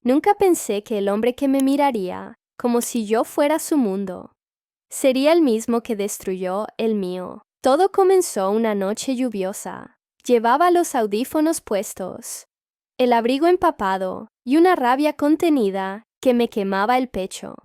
Nunca pensé que el hombre que me miraría, como si yo fuera su mundo, sería el mismo que destruyó el mío. Todo comenzó una noche lluviosa. Llevaba los audífonos puestos, el abrigo empapado y una rabia contenida que me quemaba el pecho.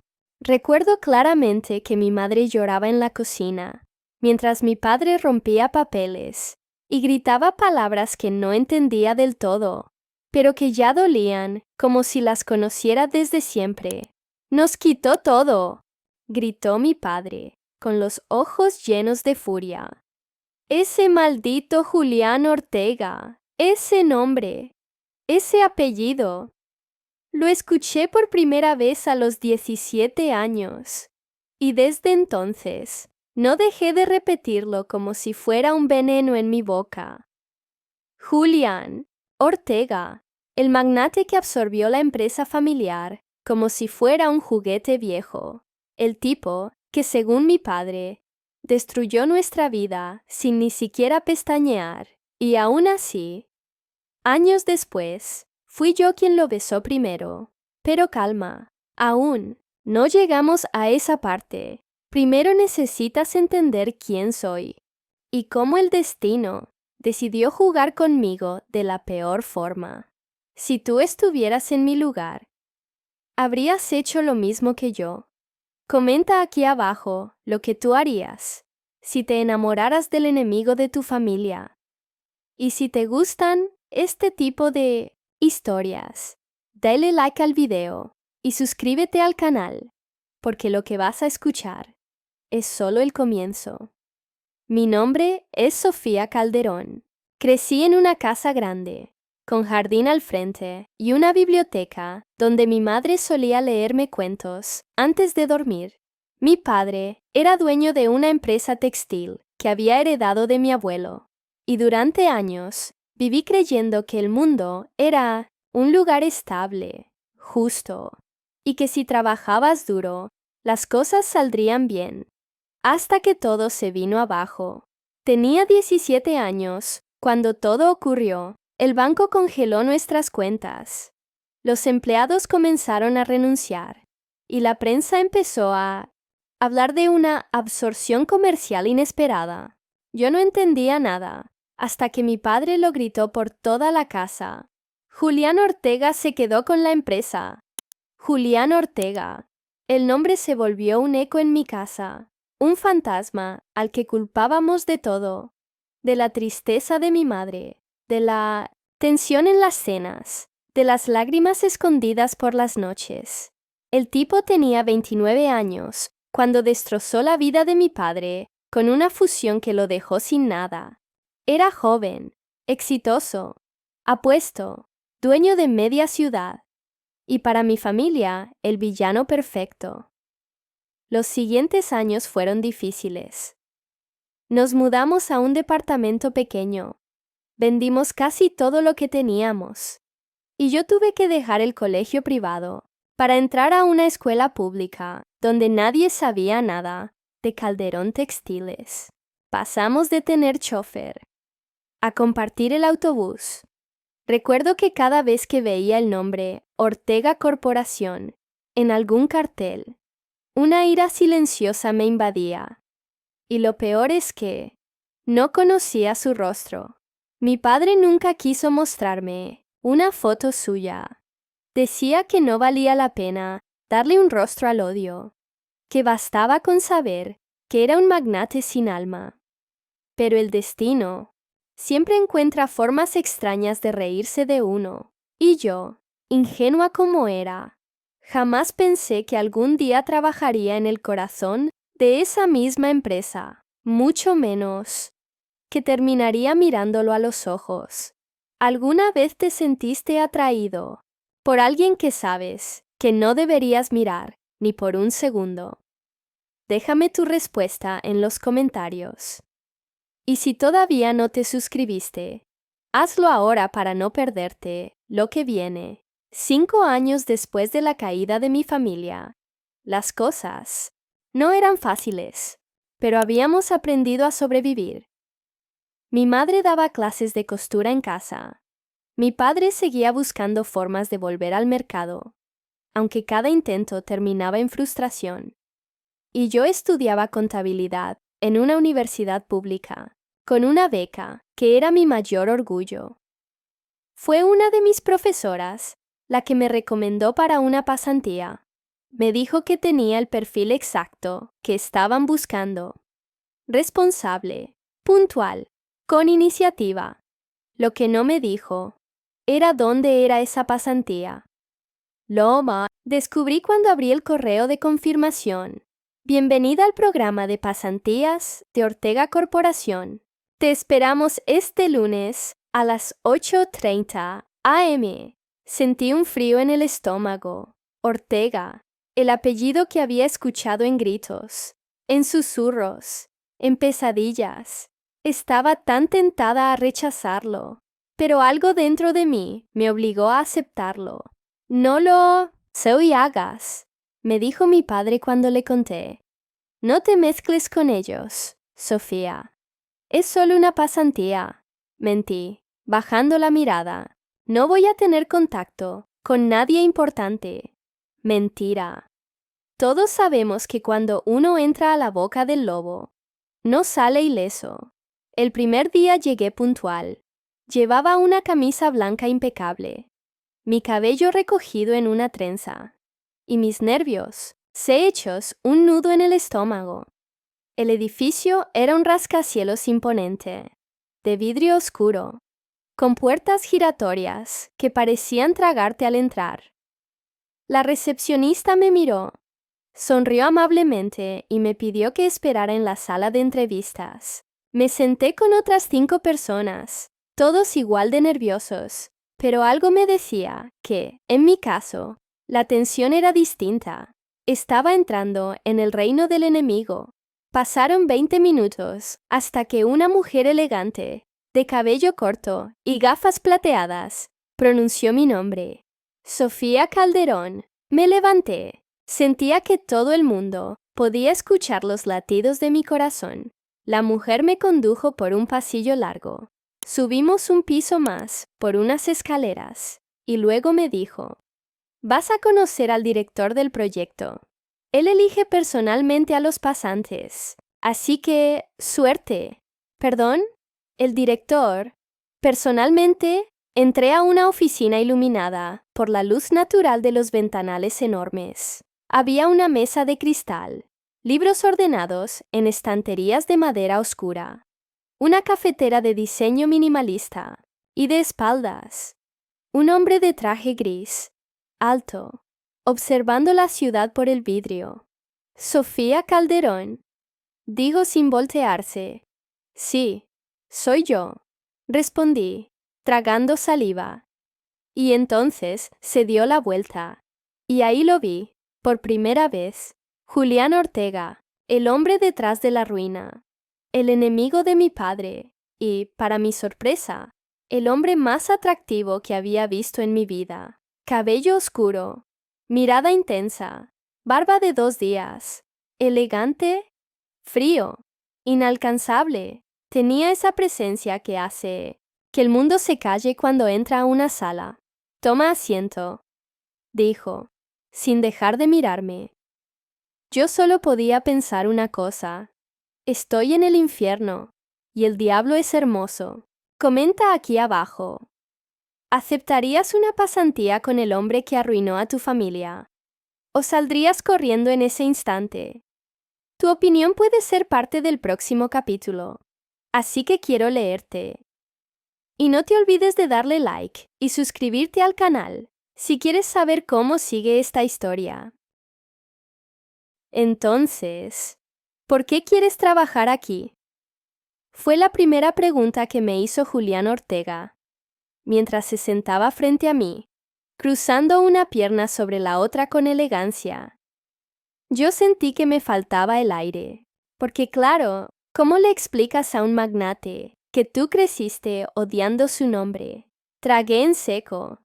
Recuerdo claramente que mi madre lloraba en la cocina, mientras mi padre rompía papeles y gritaba palabras que no entendía del todo, pero que ya dolían como si las conociera desde siempre. «¡Nos quitó todo!», gritó mi padre, con los ojos llenos de furia. «Ese maldito Julián Ortega, ese nombre, ese apellido. Lo escuché por primera vez a los 17 años, y desde entonces no dejé de repetirlo como si fuera un veneno en mi boca. Julián Ortega, el magnate que absorbió la empresa familiar como si fuera un juguete viejo, el tipo que, según mi padre, destruyó nuestra vida sin ni siquiera pestañear, y aún así, años después, fui yo quien lo besó primero. Pero calma, aún no llegamos a esa parte. Primero necesitas entender quién soy y cómo el destino decidió jugar conmigo de la peor forma. Si tú estuvieras en mi lugar, ¿habrías hecho lo mismo que yo? Comenta aquí abajo lo que tú harías si te enamoraras del enemigo de tu familia. Y si te gustan este tipo de historias, dale like al video y suscríbete al canal, porque lo que vas a escuchar es solo el comienzo. Mi nombre es Sofía Calderón. Crecí en una casa grande, con jardín al frente y una biblioteca donde mi madre solía leerme cuentos antes de dormir. Mi padre era dueño de una empresa textil que había heredado de mi abuelo, y durante años viví creyendo que el mundo era un lugar estable, justo, y que si trabajabas duro, las cosas saldrían bien. Hasta que todo se vino abajo. Tenía 17 años cuando todo ocurrió. El banco congeló nuestras cuentas. Los empleados comenzaron a renunciar y la prensa empezó a hablar de una absorción comercial inesperada. Yo no entendía nada hasta que mi padre lo gritó por toda la casa. Julián Ortega se quedó con la empresa. Julián Ortega. El nombre se volvió un eco en mi casa. Un fantasma al que culpábamos de todo, de la tristeza de mi madre, de la tensión en las cenas, de las lágrimas escondidas por las noches. El tipo tenía 29 años cuando destrozó la vida de mi padre con una fusión que lo dejó sin nada. Era joven, exitoso, apuesto, dueño de media ciudad, y para mi familia el villano perfecto. Los siguientes años fueron difíciles. Nos mudamos a un departamento pequeño. Vendimos casi todo lo que teníamos. Y yo tuve que dejar el colegio privado para entrar a una escuela pública donde nadie sabía nada de Calderón Textiles. Pasamos de tener chofer a compartir el autobús. Recuerdo que cada vez que veía el nombre Ortega Corporación en algún cartel, una ira silenciosa me invadía. Y lo peor es que no conocía su rostro. Mi padre nunca quiso mostrarme una foto suya. Decía que no valía la pena darle un rostro al odio, que bastaba con saber que era un magnate sin alma. Pero el destino siempre encuentra formas extrañas de reírse de uno. Y yo, ingenua como era, jamás pensé que algún día trabajaría en el corazón de esa misma empresa, mucho menos que terminaría mirándolo a los ojos. ¿Alguna vez te sentiste atraído por alguien que sabes que no deberías mirar ni por un segundo? Déjame tu respuesta en los comentarios. Y si todavía no te suscribiste, hazlo ahora para no perderte lo que viene. 5 años después de la caída de mi familia, las cosas no eran fáciles, pero habíamos aprendido a sobrevivir. Mi madre daba clases de costura en casa. Mi padre seguía buscando formas de volver al mercado, aunque cada intento terminaba en frustración. Y yo estudiaba contabilidad en una universidad pública, con una beca que era mi mayor orgullo. Fue una de mis profesoras la que me recomendó para una pasantía. Me dijo que tenía el perfil exacto que estaban buscando. Responsable, puntual, con iniciativa. Lo que no me dijo era dónde era esa pasantía. Descubrí cuando abrí el correo de confirmación. Bienvenida al programa de pasantías de Ortega Corporación. Te esperamos este lunes a las 8:30 a.m. Sentí un frío en el estómago. Ortega, el apellido que había escuchado en gritos, en susurros, en pesadillas. Estaba tan tentada a rechazarlo, pero algo dentro de mí me obligó a aceptarlo. No lo hagas, me dijo mi padre cuando le conté. No te mezcles con ellos, Sofía. Es solo una pasantía. Mentí, bajando la mirada. No voy a tener contacto con nadie importante. Mentira. Todos sabemos que cuando uno entra a la boca del lobo, no sale ileso. El primer día llegué puntual. Llevaba una camisa blanca impecable, mi cabello recogido en una trenza, y mis nervios, hechos un nudo en el estómago. El edificio era un rascacielos imponente, de vidrio oscuro, con puertas giratorias que parecían tragarte al entrar. La recepcionista me miró, sonrió amablemente y me pidió que esperara en la sala de entrevistas. Me senté con otras 5 personas, todos igual de nerviosos, pero algo me decía que, en mi caso, la tensión era distinta. Estaba entrando en el reino del enemigo. Pasaron 20 minutos hasta que una mujer elegante, de cabello corto y gafas plateadas, pronunció mi nombre. Sofía Calderón. Me levanté. Sentía que todo el mundo podía escuchar los latidos de mi corazón. La mujer me condujo por un pasillo largo. Subimos un piso más por unas escaleras y luego me dijo: vas a conocer al director del proyecto. Él elige personalmente a los pasantes, así que suerte. ¿Perdón? El director. Personalmente, entré a una oficina iluminada por la luz natural de los ventanales enormes. Había una mesa de cristal, libros ordenados en estanterías de madera oscura, una cafetera de diseño minimalista y de espaldas, un hombre de traje gris, alto, observando la ciudad por el vidrio. Sofía Calderón, dijo sin voltearse. Sí, soy yo, respondí, tragando saliva. Y entonces se dio la vuelta, y ahí lo vi, por primera vez, Julián Ortega, el hombre detrás de la ruina, el enemigo de mi padre, y, para mi sorpresa, el hombre más atractivo que había visto en mi vida. Cabello oscuro, mirada intensa, barba de 2 días, elegante, frío, inalcanzable. Tenía esa presencia que hace que el mundo se calle cuando entra a una sala. Toma asiento, dijo, sin dejar de mirarme. Yo solo podía pensar una cosa. Estoy en el infierno, y el diablo es hermoso. Comenta aquí abajo. ¿Aceptarías una pasantía con el hombre que arruinó a tu familia? ¿O saldrías corriendo en ese instante? Tu opinión puede ser parte del próximo capítulo, así que quiero leerte. Y no te olvides de darle like y suscribirte al canal si quieres saber cómo sigue esta historia. Entonces, ¿por qué quieres trabajar aquí? Fue la primera pregunta que me hizo Julián Ortega, mientras se sentaba frente a mí, cruzando una pierna sobre la otra con elegancia. Yo sentí que me faltaba el aire, porque claro, ¿cómo le explicas a un magnate que tú creciste odiando su nombre? Tragué en seco.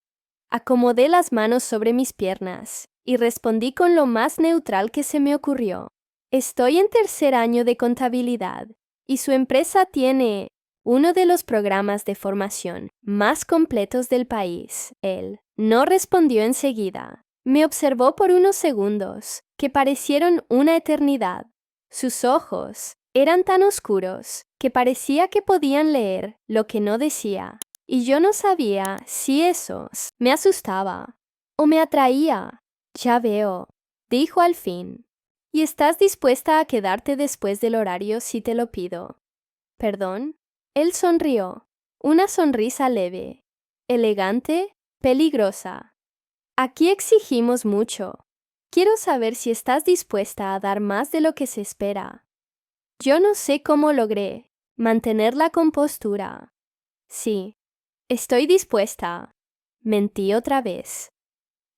Acomodé las manos sobre mis piernas y respondí con lo más neutral que se me ocurrió. Estoy en 3er año de contabilidad y su empresa tiene uno de los programas de formación más completos del país. Él no respondió enseguida. Me observó por unos segundos, que parecieron una eternidad. Sus ojos eran tan oscuros que parecía que podían leer lo que no decía, y yo no sabía si eso me asustaba o me atraía. Ya veo, dijo al fin. ¿Y estás dispuesta a quedarte después del horario si te lo pido? ¿Perdón? Él sonrió, una sonrisa leve, elegante, peligrosa. Aquí exigimos mucho. Quiero saber si estás dispuesta a dar más de lo que se espera. Yo no sé cómo logré mantener la compostura. Sí, estoy dispuesta. Mentí otra vez.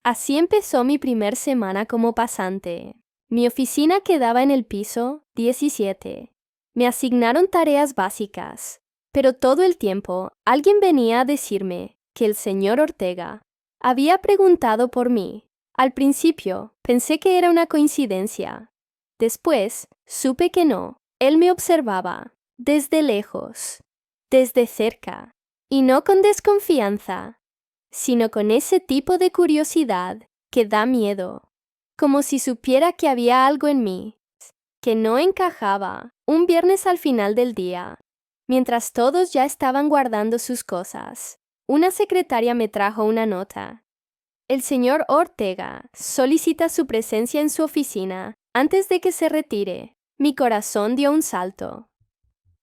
Así empezó mi primer semana como pasante. Mi oficina quedaba en el piso 17. Me asignaron tareas básicas, pero todo el tiempo alguien venía a decirme que el señor Ortega había preguntado por mí. Al principio pensé que era una coincidencia. Después supe que no. Él me observaba, desde lejos, desde cerca, y no con desconfianza, sino con ese tipo de curiosidad que da miedo, como si supiera que había algo en mí que no encajaba. Un viernes al final del día, mientras todos ya estaban guardando sus cosas, una secretaria me trajo una nota. El señor Ortega solicita su presencia en su oficina antes de que se retire. Mi corazón dio un salto.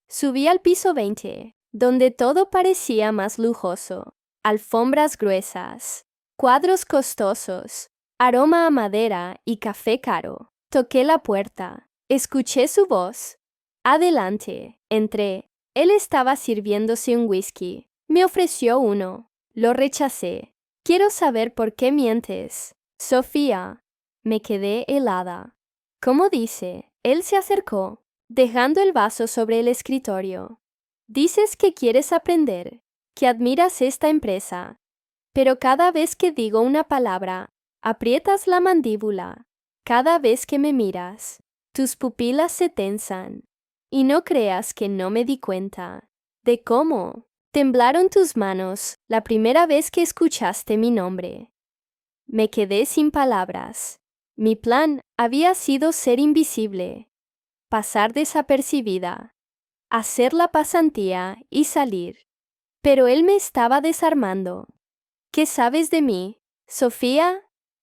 Subí al piso 20, donde todo parecía más lujoso. Alfombras gruesas, cuadros costosos, aroma a madera y café caro. Toqué la puerta. Escuché su voz. Adelante. Entré. Él estaba sirviéndose un whisky. Me ofreció uno. Lo rechacé. Quiero saber por qué mientes. Sofía. Me quedé helada. ¿Cómo dice? Él se acercó, dejando el vaso sobre el escritorio. Dices que quieres aprender, que admiras esta empresa, pero cada vez que digo una palabra, aprietas la mandíbula. Cada vez que me miras, tus pupilas se tensan. Y no creas que no me di cuenta de cómo temblaron tus manos la primera vez que escuchaste mi nombre. Me quedé sin palabras. Mi plan había sido ser invisible, pasar desapercibida, hacer la pasantía y salir. Pero él me estaba desarmando. ¿Qué sabes de mí, Sofía?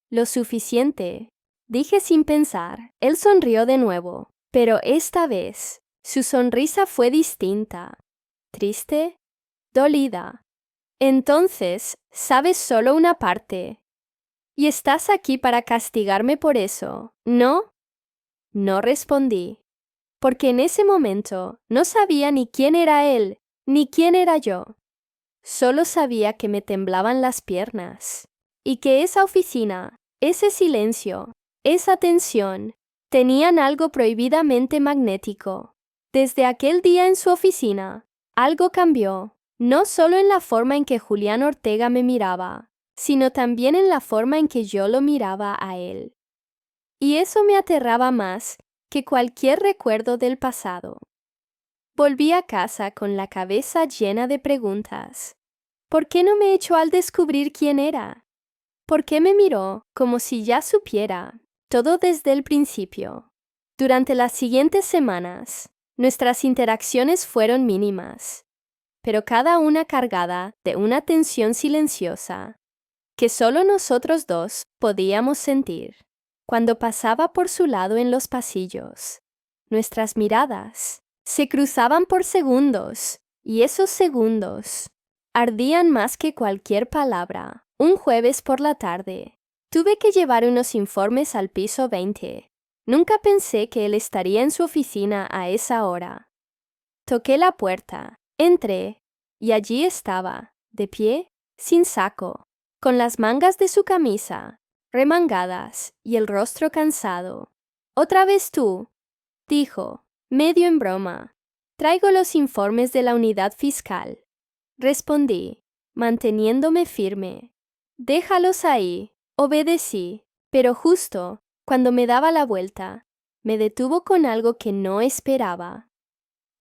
Lo suficiente, dije sin pensar. Él sonrió de nuevo, pero esta vez su sonrisa fue distinta. Triste, dolida. Entonces, sabes solo una parte. ¿Y estás aquí para castigarme por eso, no? No respondí, porque en ese momento no sabía ni quién era él, ni quién era yo. Solo sabía que me temblaban las piernas, y que esa oficina, ese silencio, esa tensión, tenían algo prohibidamente magnético. Desde aquel día en su oficina, algo cambió, no solo en la forma en que Julián Ortega me miraba, sino también en la forma en que yo lo miraba a él. Y eso me aterraba más que cualquier recuerdo del pasado. Volví a casa con la cabeza llena de preguntas. ¿Por qué no me echó al descubrir quién era? ¿Por qué me miró como si ya supiera todo desde el principio? Durante las siguientes semanas, nuestras interacciones fueron mínimas, pero cada una cargada de una tensión silenciosa que solo nosotros dos podíamos sentir. Cuando pasaba por su lado en los pasillos, nuestras miradas se cruzaban por segundos, y esos segundos ardían más que cualquier palabra. Un jueves por la tarde, tuve que llevar unos informes al piso 20. Nunca pensé que él estaría en su oficina a esa hora. Toqué la puerta, entré, y allí estaba, de pie, sin saco, con las mangas de su camisa remangadas y el rostro cansado. «¿Otra vez tú?», dijo, medio en broma. «Traigo los informes de la unidad fiscal», respondí, manteniéndome firme. «Déjalos ahí», obedecí, pero justo cuando me daba la vuelta, me detuvo con algo que no esperaba.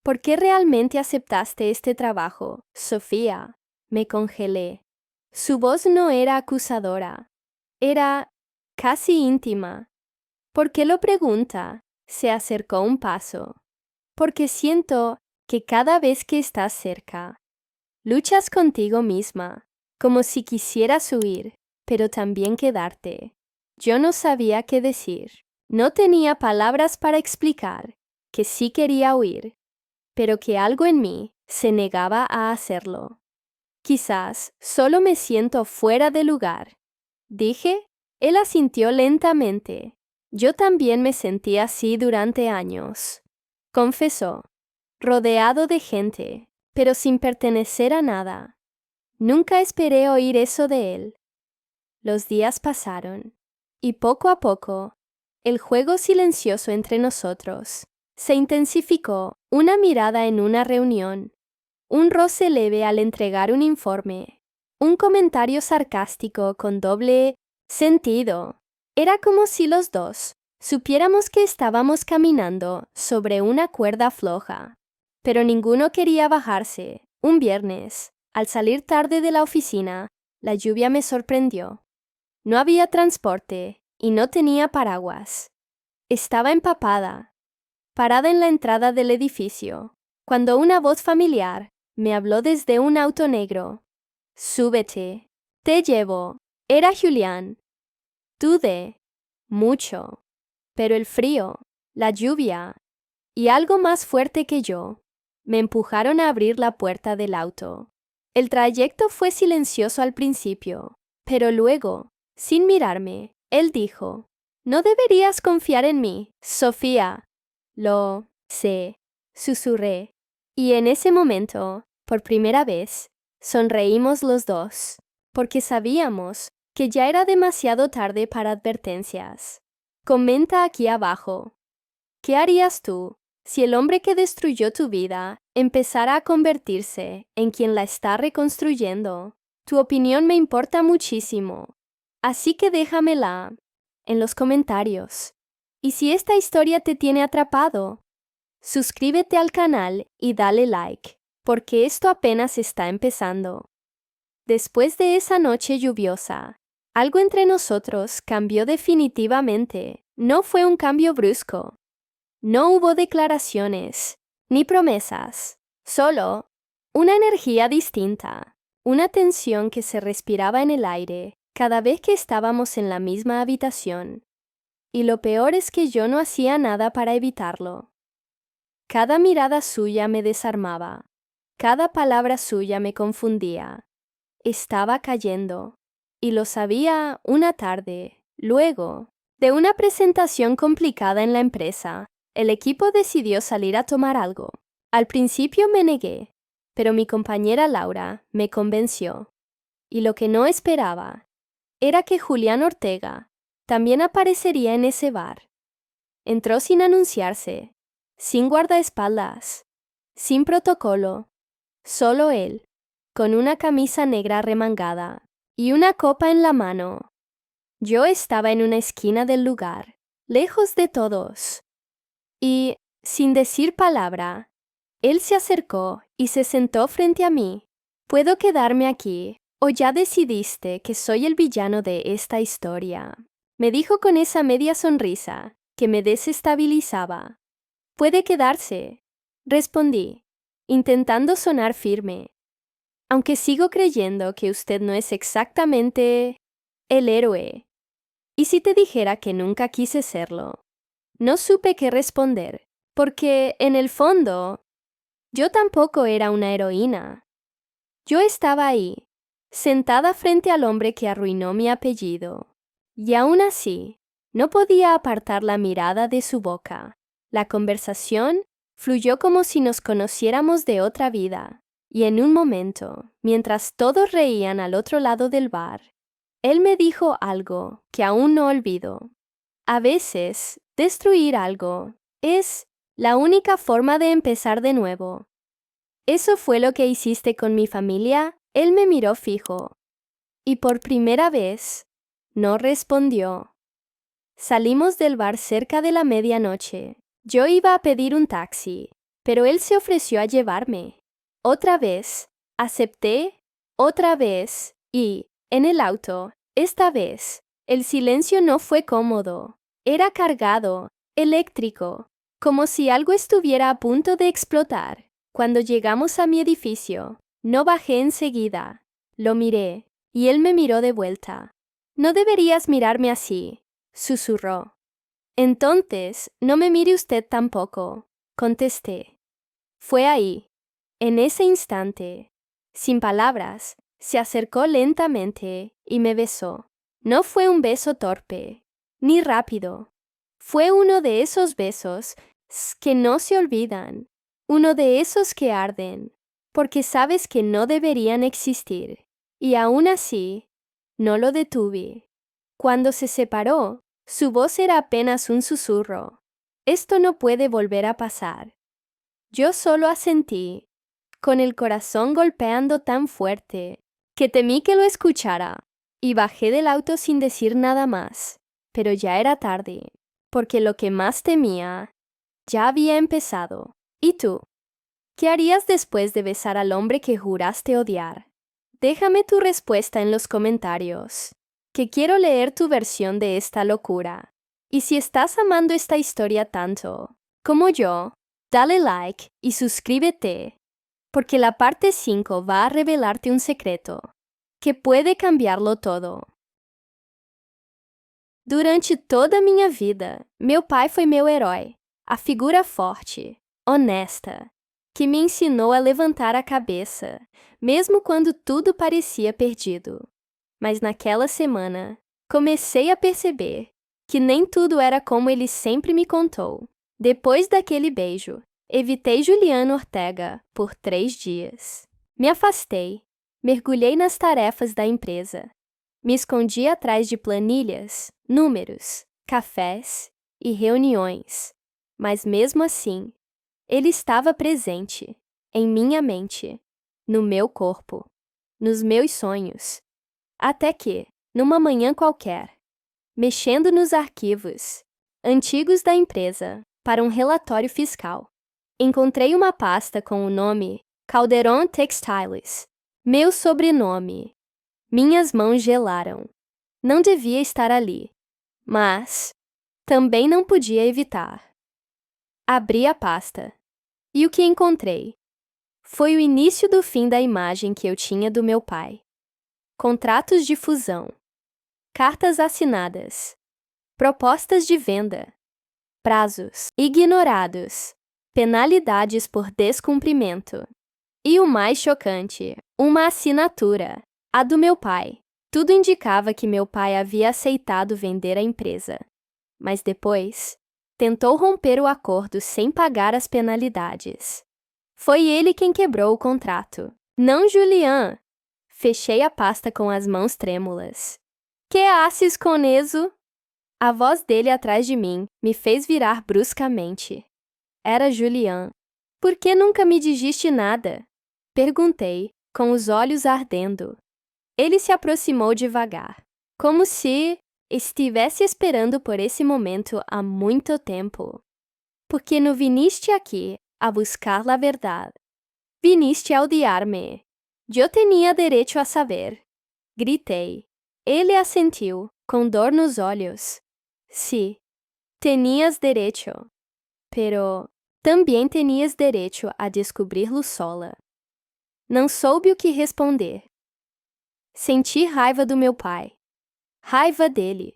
¿Por qué realmente aceptaste este trabajo, Sofía? Me congelé. Su voz no era acusadora. Era casi íntima. ¿Por qué lo pregunta? Se acercó un paso. Porque siento que cada vez que estás cerca, luchas contigo misma, como si quisieras huir, pero también quedarte. Yo no sabía qué decir. No tenía palabras para explicar que sí quería huir, pero que algo en mí se negaba a hacerlo. Quizás solo me siento fuera de lugar. Dije. Él asintió lentamente. Yo también me sentí así durante años. Confesó. Rodeado de gente, pero sin pertenecer a nada. Nunca esperé oír eso de él. Los días pasaron, y poco a poco, el juego silencioso entre nosotros se intensificó. Una mirada en una reunión, un roce leve al entregar un informe, un comentario sarcástico con doble sentido. Era como si los dos supiéramos que estábamos caminando sobre una cuerda floja. Pero ninguno quería bajarse. Un viernes, al salir tarde de la oficina, la lluvia me sorprendió. No había transporte y no tenía paraguas. Estaba empapada, parada en la entrada del edificio, cuando una voz familiar me habló desde un auto negro. Súbete, te llevo. Era Julián. Dudé mucho, pero el frío, la lluvia y algo más fuerte que yo me empujaron a abrir la puerta del auto. El trayecto fue silencioso al principio, pero luego, sin mirarme, él dijo: «No deberías confiar en mí, Sofía». «Lo sé», susurré, y en ese momento, por primera vez, sonreímos los dos, porque sabíamos que ya era demasiado tarde para advertencias. Comenta aquí abajo. ¿Qué harías tú si el hombre que destruyó tu vida empezara a convertirse en quien la está reconstruyendo? Tu opinión me importa muchísimo, así que déjamela en los comentarios. Y si esta historia te tiene atrapado, suscríbete al canal y dale like, porque esto apenas está empezando. Después de esa noche lluviosa, algo entre nosotros cambió definitivamente. No fue un cambio brusco. No hubo declaraciones, ni promesas, solo una energía distinta, una tensión que se respiraba en el aire cada vez que estábamos en la misma habitación. Y lo peor es que yo no hacía nada para evitarlo. Cada mirada suya me desarmaba, cada palabra suya me confundía. Estaba cayendo, y lo sabía una tarde. Luego de una presentación complicada en la empresa, el equipo decidió salir a tomar algo. Al principio me negué, pero mi compañera Laura me convenció. Y lo que no esperaba era que Julián Ortega también aparecería en ese bar. Entró sin anunciarse, sin guardaespaldas, sin protocolo, solo él, con una camisa negra remangada y una copa en la mano. Yo estaba en una esquina del lugar, lejos de todos. Y, sin decir palabra, él se acercó y se sentó frente a mí. ¿Puedo quedarme aquí, o ya decidiste que soy el villano de esta historia?, me dijo con esa media sonrisa que me desestabilizaba. Puede quedarse, respondí, intentando sonar firme. Aunque sigo creyendo que usted no es exactamente el héroe. ¿Y si te dijera que nunca quise serlo? No supe qué responder, porque, en el fondo, yo tampoco era una heroína. Yo estaba ahí, sentada frente al hombre que arruinó mi apellido. Y aún así, no podía apartar la mirada de su boca. La conversación fluyó como si nos conociéramos de otra vida. Y en un momento, mientras todos reían al otro lado del bar, él me dijo algo que aún no olvido. A veces, destruir algo es la única forma de empezar de nuevo. ¿Eso fue lo que hiciste con mi familia? Él me miró fijo. Y por primera vez, no respondió. Salimos del bar cerca de la medianoche. Yo iba a pedir un taxi, pero él se ofreció a llevarme. Otra vez, acepté, otra vez, y, en el auto, esta vez, el silencio no fue cómodo. Era cargado, eléctrico, como si algo estuviera a punto de explotar. Cuando llegamos a mi edificio, no bajé enseguida. Lo miré, y él me miró de vuelta. «No deberías mirarme así», susurró. «Entonces, no me mire usted tampoco», contesté. Fue ahí, en ese instante, sin palabras, se acercó lentamente y me besó. No fue un beso torpe, ni rápido. Fue uno de esos besos que no se olvidan, uno de esos que arden, porque sabes que no deberían existir. Y aún así, no lo detuve. Cuando se separó, su voz era apenas un susurro. «Esto no puede volver a pasar». Yo solo asentí, con el corazón golpeando tan fuerte, que temí que lo escuchara, y bajé del auto sin decir nada más. Pero ya era tarde, porque lo que más temía ya había empezado. ¿Y tú? ¿Qué harías después de besar al hombre que juraste odiar? Déjame tu respuesta en los comentarios, que quiero leer tu versión de esta locura. Y si estás amando esta historia tanto como yo, dale like y suscríbete, porque la parte 5 va a revelarte un secreto que puede cambiarlo todo. Durante toda a minha vida, meu pai foi meu herói, a figura forte, honesta, que me ensinou a levantar a cabeça, mesmo quando tudo parecia perdido. Mas naquela semana, comecei a perceber que nem tudo era como ele sempre me contou. Depois daquele beijo, evitei Juliana Ortega por 3 dias. Me afastei, mergulhei nas tarefas da empresa. Me escondi atrás de planilhas, números, cafés e reuniões. Mas mesmo assim, ele estava presente, em minha mente, no meu corpo, nos meus sonhos. Até que, numa manhã qualquer, mexendo nos arquivos antigos da empresa para um relatório fiscal, encontrei uma pasta com o nome Calderon Textiles, meu sobrenome. Minhas mãos gelaram. Não devia estar ali, mas também não podia evitar. Abri a pasta, e o que encontrei foi o início do fim da imagem que eu tinha do meu pai. Contratos de fusão, cartas assinadas, propostas de venda, prazos ignorados, penalidades por descumprimento. E o mais chocante, uma assinatura, a do meu pai. Tudo indicava que meu pai havia aceitado vender a empresa. Mas depois, tentou romper o acordo sem pagar as penalidades. Foi ele quem quebrou o contrato, não Julian. Fechei a pasta com as mãos trêmulas. Que haces com eso? A voz dele atrás de mim me fez virar bruscamente. Era Julian. Por que nunca me dijiste nada? Perguntei, com os olhos ardendo. Ele se aproximou devagar, como se estivesse esperando por esse momento há muito tempo. ¿Por qué no viniste aquí a buscar la verdad? Viniste a odiar-me. Yo tenía derecho a saber. Gritei. Ele assentiu, com dor nos olhos. Sí, tenías derecho. Pero também tenías derecho a descobrir-lo sola. Não soube o que responder. Senti raiva do meu pai. Raiva dele.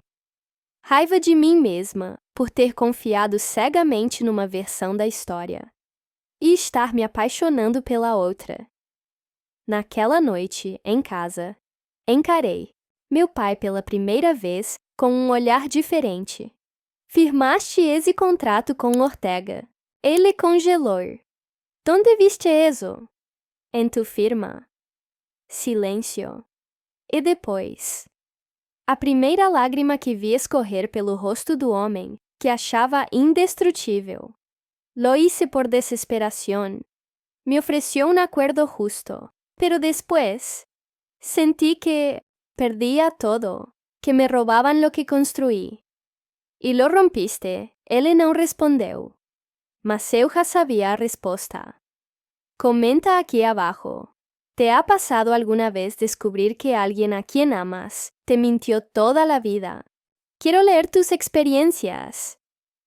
Raiva de mim mesma por ter confiado cegamente numa versão da história. E estar me apaixonando pela outra. Naquela noite, em casa, encarei meu pai pela primeira vez com um olhar diferente. Firmaste esse contrato com Ortega. Ele congelou. ¿Dónde viste eso? En tu firma. Silêncio. E depois? A primeira lágrima que vi escorrer pelo rosto do homem que achava indestrutível. Lo hice por desesperación. Me ofreció un acuerdo justo, pero después sentí que perdía todo, que me robaban lo que construí. Y lo rompiste, ele não respondeu. mas eu sabía a resposta. Comenta aquí abajo. ¿Te ha pasado alguna vez descubrir que alguien a quien amas te mintió toda la vida? Quiero leer tus experiencias.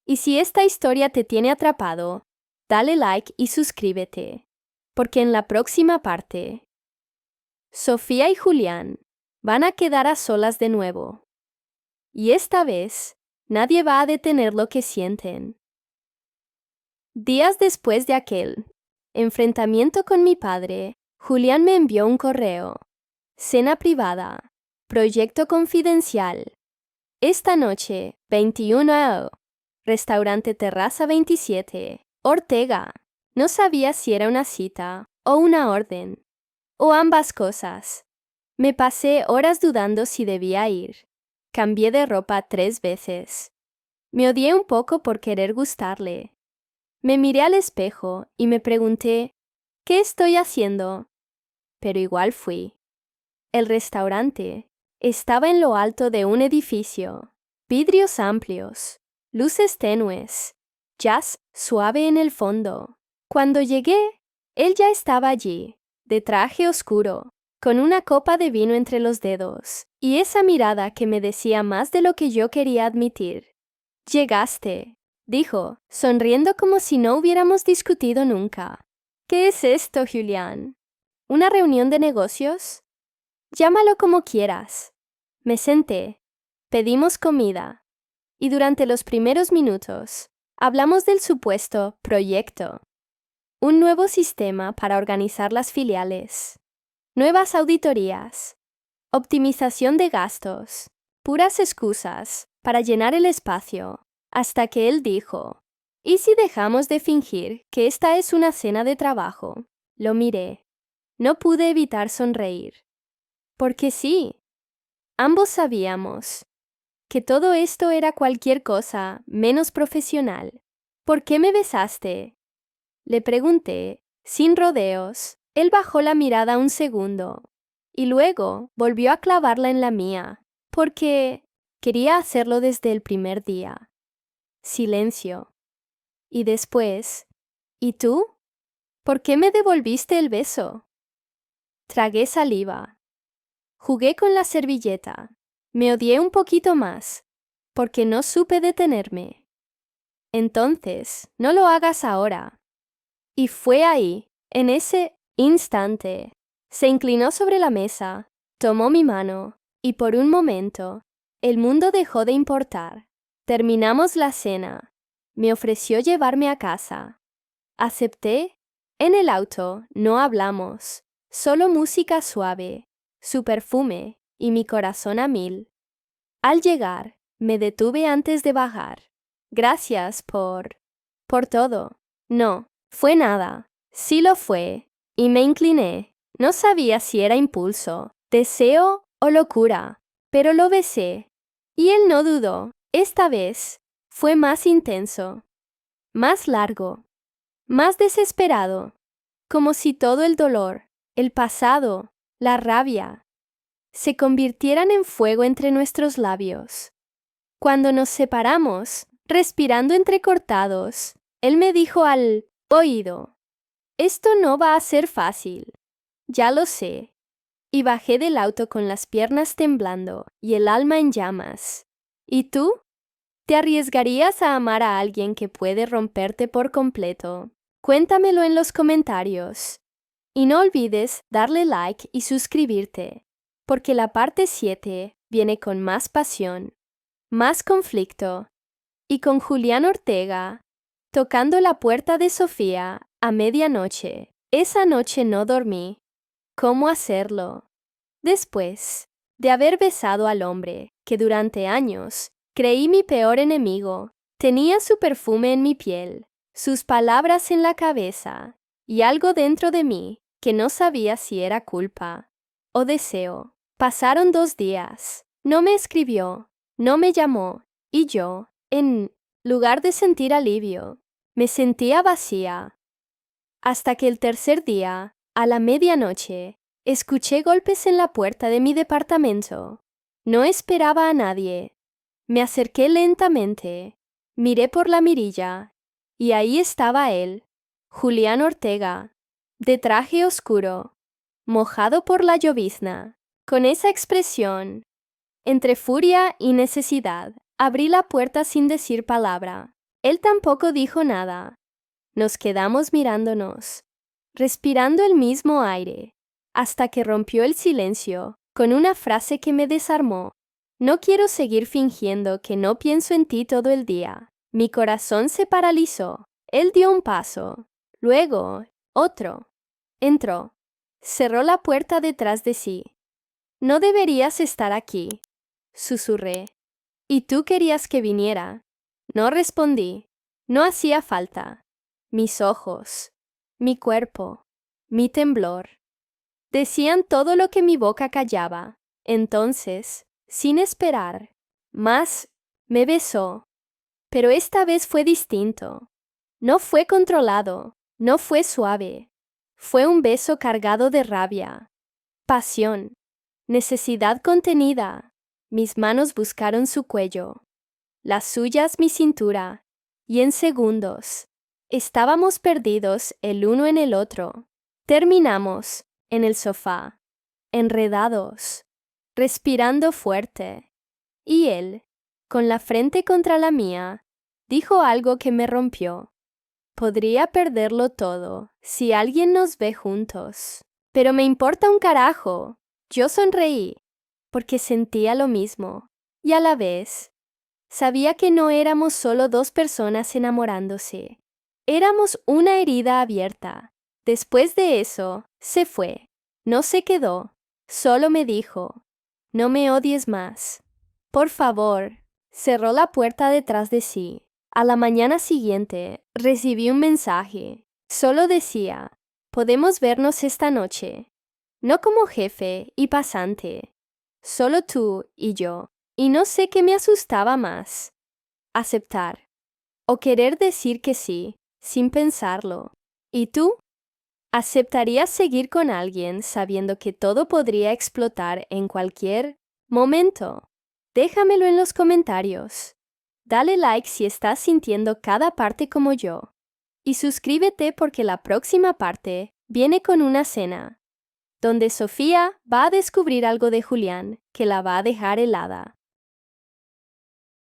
Y si esta historia te tiene atrapado, dale like y suscríbete, porque en la próxima parte, Sofía y Julián van a quedar a solas de nuevo. Y esta vez, nadie va a detener lo que sienten. Días después de aquel enfrentamiento con mi padre, Julián me envió un correo. Cena privada. Proyecto confidencial. Esta noche, 21 Restaurante Terraza 27, Ortega. No sabía si era una cita o una orden, o ambas cosas. Me pasé horas dudando si debía ir. Cambié de ropa 3 veces. Me odié un poco por querer gustarle. Me miré al espejo y me pregunté, ¿qué estoy haciendo? Pero igual fui. El restaurante estaba en lo alto de un edificio. Vidrios amplios, luces tenues, jazz suave en el fondo. Cuando llegué, él ya estaba allí, de traje oscuro, con una copa de vino entre los dedos, y esa mirada que me decía más de lo que yo quería admitir. «Llegaste», dijo, sonriendo como si no hubiéramos discutido nunca. «¿Qué es esto, Julián? ¿Una reunión de negocios?» «Llámalo como quieras». Me senté. Pedimos comida. Y durante los primeros minutos, hablamos del supuesto proyecto. Un nuevo sistema para organizar las filiales. Nuevas auditorías. Optimización de gastos. Puras excusas para llenar el espacio. Hasta que él dijo, ¿y si dejamos de fingir que esta es una cena de trabajo? Lo miré. No pude evitar sonreír. Porque sí. Ambos sabíamos que todo esto era cualquier cosa menos profesional. ¿Por qué me besaste?, le pregunté, sin rodeos. Él bajó la mirada un segundo y luego volvió a clavarla en la mía, porque quería hacerlo desde el primer día. Silencio. Y después, ¿y tú? ¿Por qué me devolviste el beso? Tragué saliva. Jugué con la servilleta. Me odié un poquito más, porque no supe detenerme. Entonces, no lo hagas ahora. Y fue ahí, en ese instante. Se inclinó sobre la mesa, tomó mi mano, y por un momento, el mundo dejó de importar. Terminamos la cena. Me ofreció llevarme a casa. Acepté. En el auto no hablamos, solo música suave, su perfume y mi corazón a mil. Al llegar, me detuve antes de bajar. Gracias por todo. No, fue nada. Sí lo fue. Y me incliné. No sabía si era impulso, deseo o locura, pero lo besé. Y él no dudó. Esta vez fue más intenso, más largo, más desesperado, como si todo el dolor, el pasado, la rabia, se convirtieran en fuego entre nuestros labios. Cuando nos separamos, respirando entrecortados, él me dijo al oído, «Esto no va a ser fácil». «Ya lo sé». Y bajé del auto con las piernas temblando y el alma en llamas. ¿Y tú? ¿Te arriesgarías a amar a alguien que puede romperte por completo? Cuéntamelo en los comentarios. Y no olvides darle like y suscribirte, porque la parte 7 viene con más pasión, más conflicto, y con Julián Ortega tocando la puerta de Sofía a medianoche. Esa noche no dormí. ¿Cómo hacerlo? Después de haber besado al hombre que durante años creí mi peor enemigo, tenía su perfume en mi piel, sus palabras en la cabeza y algo dentro de mí que no sabía si era culpa o deseo. Pasaron 2 días. No me escribió, no me llamó, y yo, en lugar de sentir alivio, me sentía vacía. Hasta que el tercer día, a la medianoche, escuché golpes en la puerta de mi departamento. No esperaba a nadie. Me acerqué lentamente, miré por la mirilla Y ahí estaba él, Julián Ortega, de traje oscuro, mojado por la llovizna, con esa expresión. Entre furia y necesidad, abrí la puerta sin decir palabra. Él tampoco dijo nada. Nos quedamos mirándonos, respirando el mismo aire, hasta que rompió el silencio con una frase que me desarmó. No quiero seguir fingiendo que no pienso en ti todo el día. Mi corazón se paralizó. Él dio un paso, luego otro. Entró. Cerró la puerta detrás de sí. No deberías estar aquí, susurré. ¿Y tú querías que viniera? No respondí. No hacía falta. Mis ojos, mi cuerpo, mi temblor, decían todo lo que mi boca callaba. Entonces, sin esperar, más, me besó. Pero esta vez fue distinto. No fue controlado, no fue suave. Fue un beso cargado de rabia, pasión, necesidad contenida. Mis manos buscaron su cuello, las suyas mi cintura, y en segundos estábamos perdidos el uno en el otro. Terminamos en el sofá, enredados, respirando fuerte. Y él, con la frente contra la mía, dijo algo que me rompió. Podría perderlo todo si alguien nos ve juntos. Pero me importa un carajo. Yo sonreí, porque sentía lo mismo. Y a la vez, sabía que no éramos solo dos personas enamorándose. Éramos una herida abierta. Después de eso, se fue. No se quedó. Solo me dijo, no me odies más. Por favor. Cerró la puerta detrás de sí. A la mañana siguiente, recibí un mensaje. Solo decía, podemos vernos esta noche. No como jefe y pasante. Solo tú y yo. Y no sé qué me asustaba más. Aceptar. O querer decir que sí, sin pensarlo. ¿Y tú? ¿Aceptarías seguir con alguien sabiendo que todo podría explotar en cualquier momento? Déjamelo en los comentarios. Dale like si estás sintiendo cada parte como yo. Y suscríbete porque la próxima parte viene con una cena, donde Sofía va a descubrir algo de Julián que la va a dejar helada.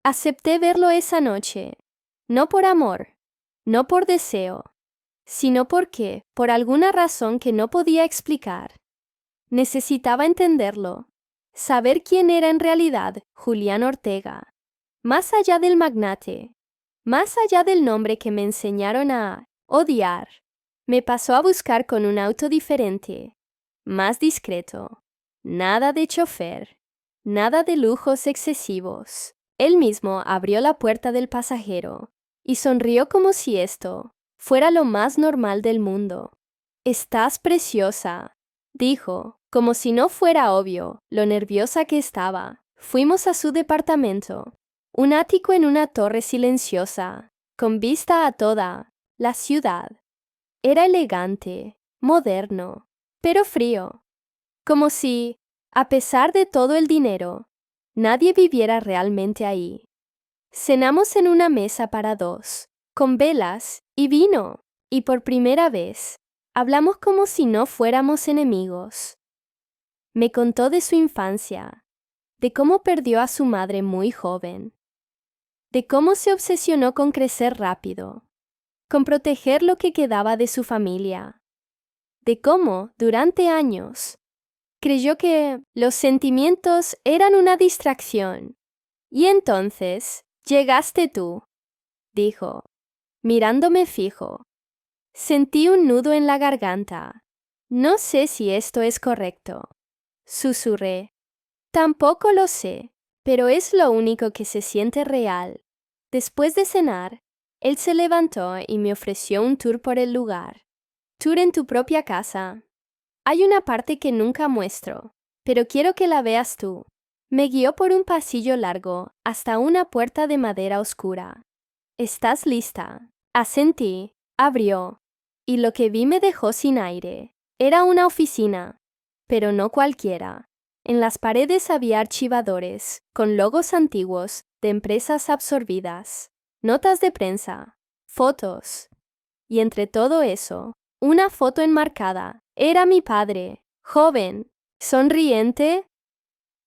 Acepté verlo esa noche, no por amor, no por deseo, sino porque, por alguna razón que no podía explicar, necesitaba entenderlo, saber quién era en realidad Julián Ortega, más allá del magnate, más allá del nombre que me enseñaron a odiar. Me pasó a buscar con un auto diferente, más discreto, nada de chofer, nada de lujos excesivos. Él mismo abrió la puerta del pasajero y sonrió como si esto fuera lo más normal del mundo. Estás preciosa, dijo, como si no fuera obvio lo nerviosa que estaba. Fuimos a su departamento, un ático en una torre silenciosa, con vista a toda la ciudad. Era elegante, moderno, pero frío, como si, a pesar de todo el dinero, nadie viviera realmente ahí. Cenamos en una mesa para dos, con velas y vino, y por primera vez, hablamos como si no fuéramos enemigos. Me contó de su infancia, de cómo perdió a su madre muy joven, de cómo se obsesionó con crecer rápido, con proteger lo que quedaba de su familia, de cómo, durante años, creyó que los sentimientos eran una distracción. Y entonces, llegaste tú, dijo, mirándome fijo. Sentí un nudo en la garganta. No sé si esto es correcto. Susurré. Tampoco lo sé, pero es lo único que se siente real. Después de cenar, él se levantó y me ofreció un tour por el lugar. Tour en tu propia casa. Hay una parte que nunca muestro, pero quiero que la veas tú. Me guió por un pasillo largo hasta una puerta de madera oscura. ¿Estás lista? Asentí, abrió, y lo que vi me dejó sin aire. Era una oficina, pero no cualquiera. En las paredes había archivadores, con logos antiguos de empresas absorbidas, notas de prensa, fotos. Y entre todo eso, una foto enmarcada. Era mi padre, joven, sonriente,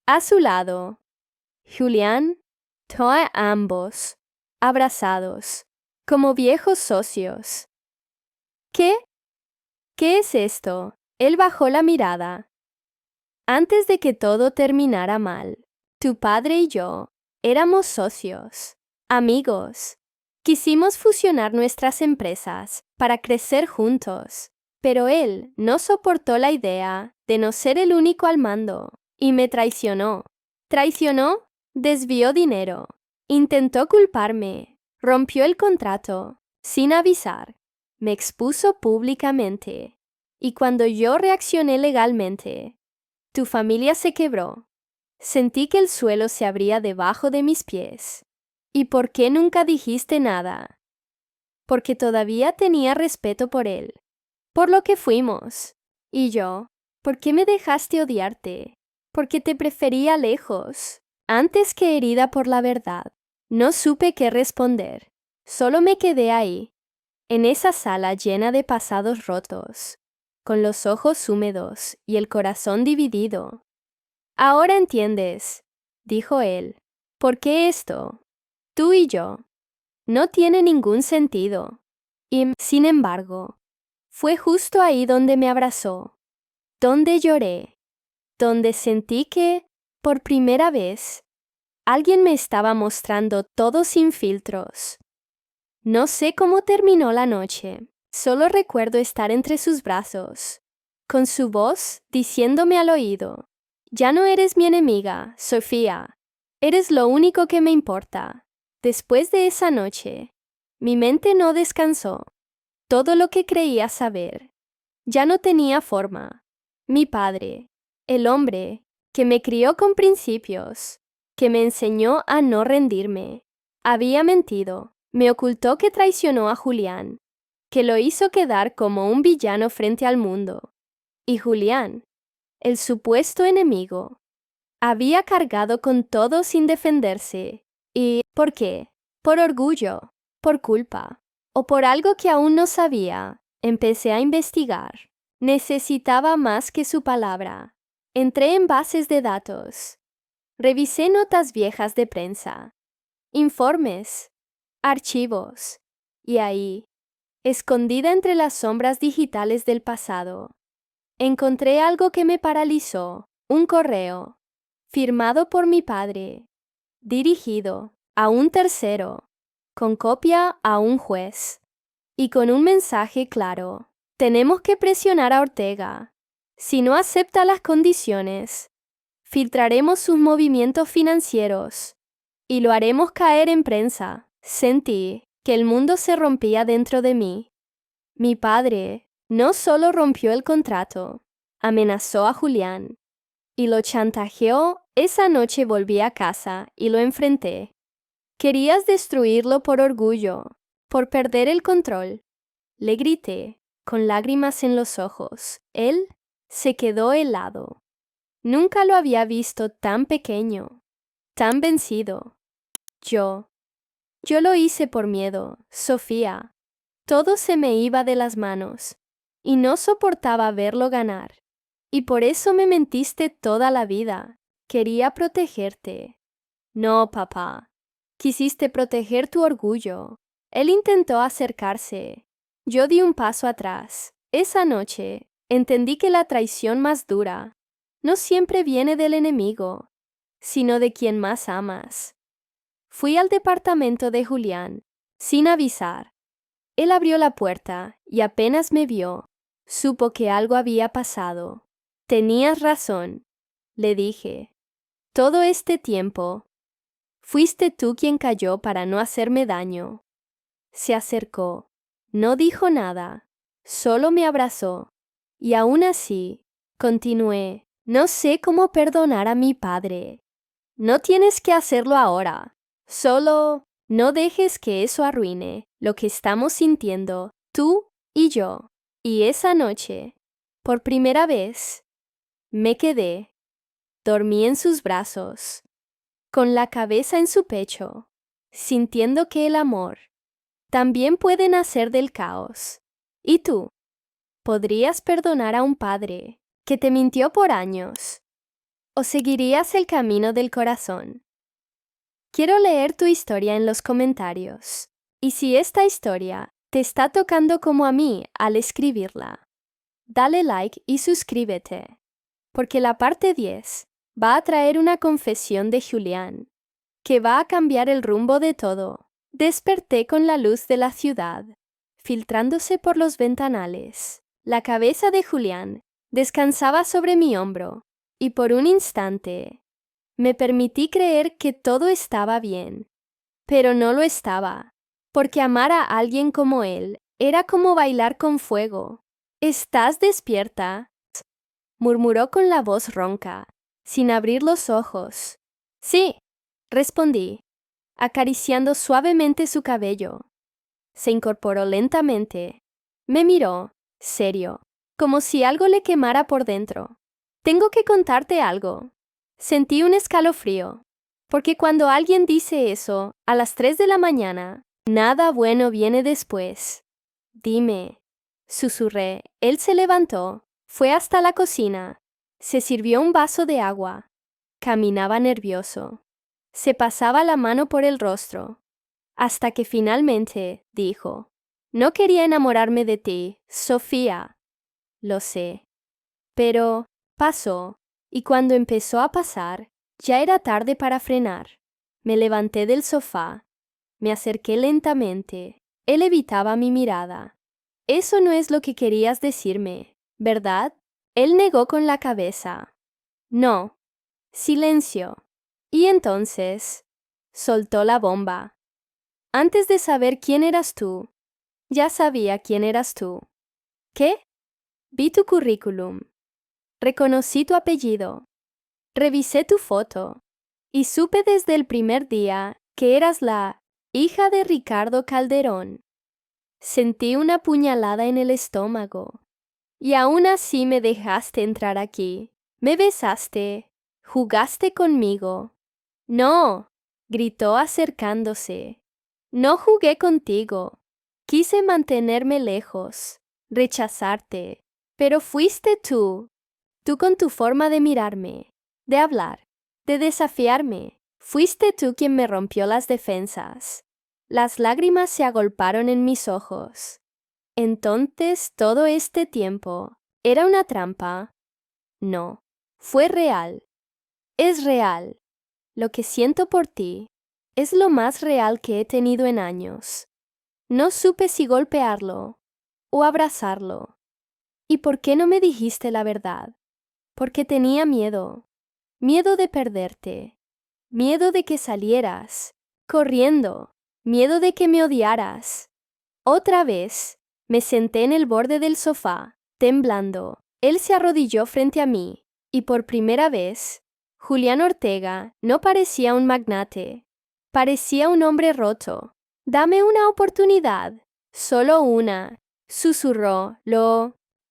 a su lado. Julián, a ambos, abrazados, como viejos socios. ¿Qué? ¿Qué es esto? Él bajó la mirada. Antes de que todo terminara mal, tu padre y yo éramos socios, amigos. Quisimos fusionar nuestras empresas para crecer juntos, pero él no soportó la idea de no ser el único al mando y me traicionó. ¿Traicionó? Desvió dinero. Intentó culparme. Rompió el contrato sin avisar. Me expuso públicamente. Y cuando yo reaccioné legalmente, tu familia se quebró. Sentí que el suelo se abría debajo de mis pies. ¿Y por qué nunca dijiste nada? Porque todavía tenía respeto por él, por lo que fuimos. Y yo, ¿por qué me dejaste odiarte? Porque te prefería lejos, antes que herida por la verdad. No supe qué responder. Solo me quedé ahí, en esa sala llena de pasados rotos, con los ojos húmedos y el corazón dividido. Ahora entiendes, dijo él, ¿por qué esto? Tú y yo. No tiene ningún sentido. Y, sin embargo, fue justo ahí donde me abrazó, donde lloré, donde sentí que, por primera vez, alguien me estaba mostrando todo sin filtros. No sé cómo terminó la noche, solo recuerdo estar entre sus brazos, con su voz diciéndome al oído, ya no eres mi enemiga, Sofía, eres lo único que me importa. Después de esa noche, mi mente no descansó. Todo lo que creía saber ya no tenía forma. Mi padre, el hombre que me crió con principios, que me enseñó a no rendirme, había mentido. Me ocultó que traicionó a Julián, que lo hizo quedar como un villano frente al mundo. Y Julián, el supuesto enemigo, había cargado con todo sin defenderse. ¿Y por qué? Por orgullo, por culpa, o por algo que aún no sabía. Empecé a investigar. Necesitaba más que su palabra. Entré en bases de datos. Revisé notas viejas de prensa, informes, archivos. Y ahí, escondida entre las sombras digitales del pasado, encontré algo que me paralizó. Un correo, firmado por mi padre, dirigido a un tercero, con copia a un juez, y con un mensaje claro. Tenemos que presionar a Ortega. Si no acepta las condiciones, filtraremos sus movimientos financieros y lo haremos caer en prensa. Sentí que el mundo se rompía dentro de mí. Mi padre no solo rompió el contrato, amenazó a Julián y lo chantajeó. Esa noche volví a casa y lo enfrenté. Querías destruirlo por orgullo, por perder el control. Le grité, con lágrimas en los ojos. Él se quedó helado. Nunca lo había visto tan pequeño, tan vencido. Yo lo hice por miedo, Sofía. Todo se me iba de las manos, y no soportaba verlo ganar. Y por eso me mentiste toda la vida. Quería protegerte. No, papá. Quisiste proteger tu orgullo. Él intentó acercarse. Yo di un paso atrás. Esa noche, entendí que la traición más dura no siempre viene del enemigo, sino de quien más amas. Fui al departamento de Julián, sin avisar. Él abrió la puerta y apenas me vio, supo que algo había pasado. Tenías razón, le dije. Todo este tiempo, fuiste tú quien cayó para no hacerme daño. Se acercó, no dijo nada, solo me abrazó. Y aún así, continué, no sé cómo perdonar a mi padre. No tienes que hacerlo ahora. Solo no dejes que eso arruine lo que estamos sintiendo, tú y yo. Y esa noche, por primera vez, me quedé, dormí en sus brazos, con la cabeza en su pecho, sintiendo que el amor también puede nacer del caos. ¿Y tú? ¿Podrías perdonar a un padre que te mintió por años? ¿O seguirías el camino del corazón? Quiero leer tu historia en los comentarios. Y si esta historia te está tocando como a mí al escribirla, dale like y suscríbete, porque la parte 10 va a traer una confesión de Julián, que va a cambiar el rumbo de todo. Desperté con la luz de la ciudad, filtrándose por los ventanales. La cabeza de Julián descansaba sobre mi hombro, y por un instante me permití creer que todo estaba bien. Pero no lo estaba, porque amar a alguien como él era como bailar con fuego. ¿Estás despierta?, murmuró con la voz ronca, sin abrir los ojos. Sí, respondí, acariciando suavemente su cabello. Se incorporó lentamente. Me miró, serio, como si algo le quemara por dentro. Tengo que contarte algo. Sentí un escalofrío, porque cuando alguien dice eso a las 3 de la mañana, nada bueno viene después. Dime, susurré. Él se levantó, fue hasta la cocina, se sirvió un vaso de agua. Caminaba nervioso. Se pasaba la mano por el rostro, hasta que finalmente dijo: No quería enamorarme de ti, Sofía. Lo sé. Pero pasó, y cuando empezó a pasar, ya era tarde para frenar. Me levanté del sofá. Me acerqué lentamente. Él evitaba mi mirada. Eso no es lo que querías decirme, ¿verdad? Él negó con la cabeza. No. Silencio. Y entonces soltó la bomba. Antes de saber quién eras tú, ya sabía quién eras tú. ¿Qué? Vi tu currículum. Reconocí tu apellido. Revisé tu foto. Y supe desde el primer día que eras la hija de Ricardo Calderón. Sentí una puñalada en el estómago. Y aún así me dejaste entrar aquí. Me besaste. Jugaste conmigo. No, gritó acercándose. No jugué contigo. Quise mantenerme lejos, rechazarte. Pero fuiste tú con tu forma de mirarme, de hablar, de desafiarme. Fuiste tú quien me rompió las defensas. Las lágrimas se agolparon en mis ojos. Entonces, todo este tiempo, ¿era una trampa? No, fue real. Es real. Lo que siento por ti es lo más real que he tenido en años. No supe si golpearlo o abrazarlo. ¿Y por qué no me dijiste la verdad? Porque tenía miedo. Miedo de perderte. Miedo de que salieras corriendo. Miedo de que me odiaras. Otra vez, me senté en el borde del sofá, temblando. Él se arrodilló frente a mí, y por primera vez, Julián Ortega no parecía un magnate. Parecía un hombre roto. Dame una oportunidad. Solo una, susurró.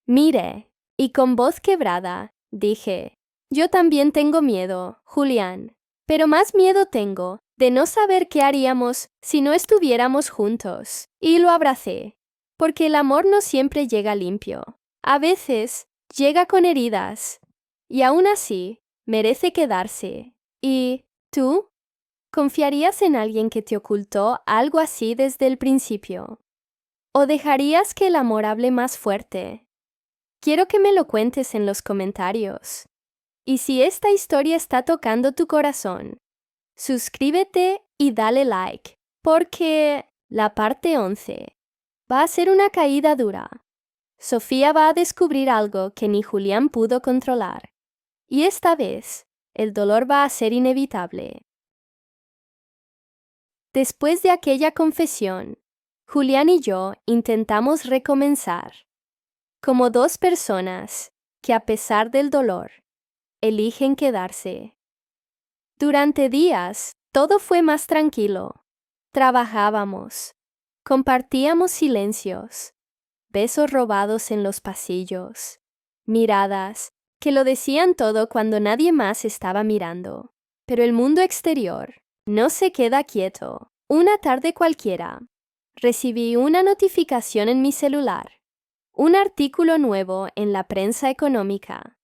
Mire, y con voz quebrada, dije: Yo también tengo miedo, Julián, pero más miedo tengo de no saber qué haríamos si no estuviéramos juntos. Y lo abracé, porque el amor no siempre llega limpio. A veces llega con heridas, y aún así merece quedarse. ¿Y tú? ¿Confiarías en alguien que te ocultó algo así desde el principio? ¿O dejarías que el amor hable más fuerte? Quiero que me lo cuentes en los comentarios. Y si esta historia está tocando tu corazón, suscríbete y dale like, porque la parte 11 va a ser una caída dura. Sofía va a descubrir algo que ni Julián pudo controlar. Y esta vez, el dolor va a ser inevitable. Después de aquella confesión, Julián y yo intentamos recomenzar, como dos personas que, a pesar del dolor, eligen quedarse. Durante días, todo fue más tranquilo. Trabajábamos, compartíamos silencios, besos robados en los pasillos, miradas que lo decían todo cuando nadie más estaba mirando. Pero el mundo exterior no se queda quieto. Una tarde cualquiera, Recibí una notificación en mi celular. Un artículo nuevo en la prensa económica.